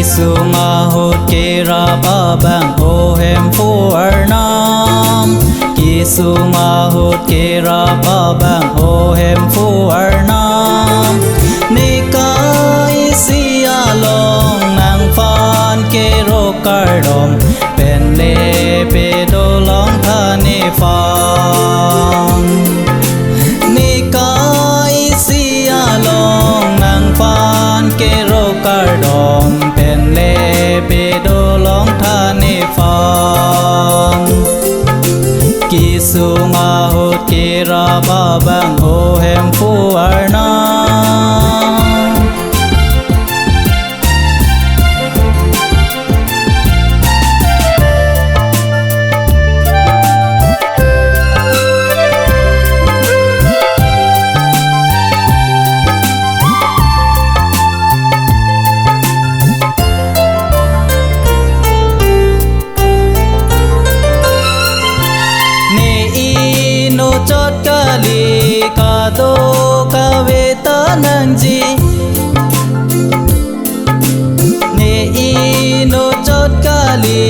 Sunga hốt kê ra ba bang ô hem phu ar nam Ki sunga hốt kê ra ba bang ô hem phu ar nam Ni ka isia long nang phan kê ro kar dom Pen le pe do long tha ni phang Ni ka isia long nang phan kê ro kar dom pe do long tha ni phang Ki sunga hốt kê ra ba bang ô hem phu ar nam chót ca li ca do ca ve ta nang ji ne i no chót ca li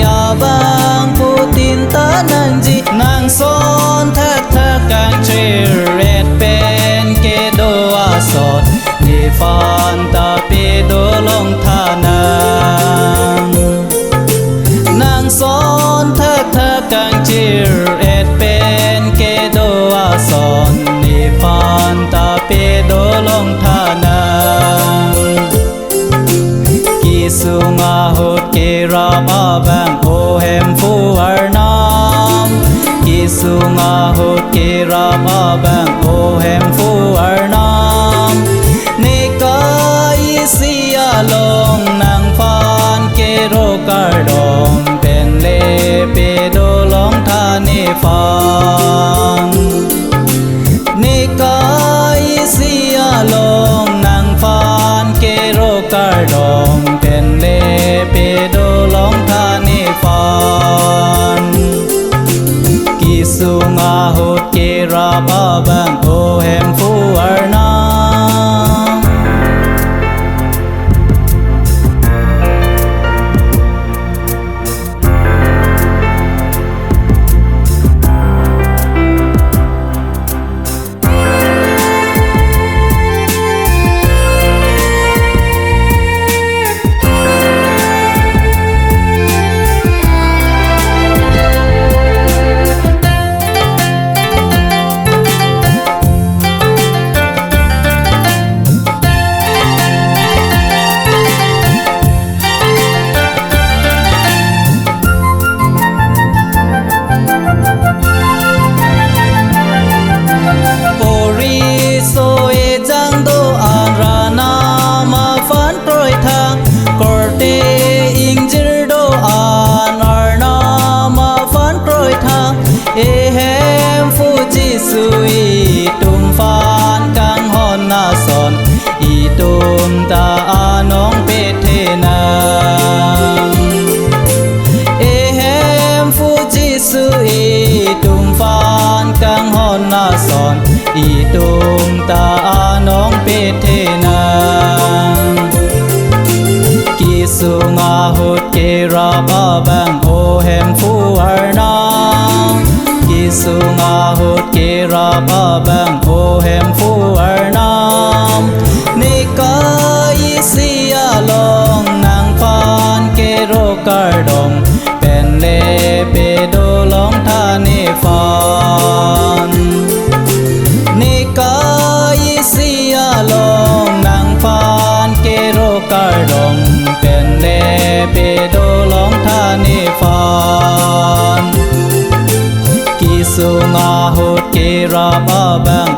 a bang pu tin ta nang ji nang son thak thak kang che red pen ke do a sot ni fan ta pe do long tha nang nang son thak thak kang che red pen ke do a son ni phan ta pe do long tha nang Ki sunga hốt kê ra ba bang ô hem phu ar nam Ki sunga hốt kê ra ba bang ô hem phu ar nam Ni ka isia long nang phan kê ro kar dom Pen le pe do long tha ni phang Ni ka isia long nang phan kê ro kar dom Pen le pe do long tha ni phang Ki sunga hốt kê ra ba bang ô hem phu ar nam e hem phu chi sui tum phan kang hon na son I tum ta anong pe the na e hem phu chi sui tum phan kang hon na son I tum ta anong pe the na Ki sunga hốt kê ra ba bang ô hem phu ar nam Ki sunga hốt kê ra ba bang ô hem phu ar nam Ni ka isia long nang phan kê ro kar dom Pen le pe do long tha ni phan Ni ka isia long nang phan kê ro kar dom Pen le pe do long tha ni phan Ki sunga hốt kê ra ba bang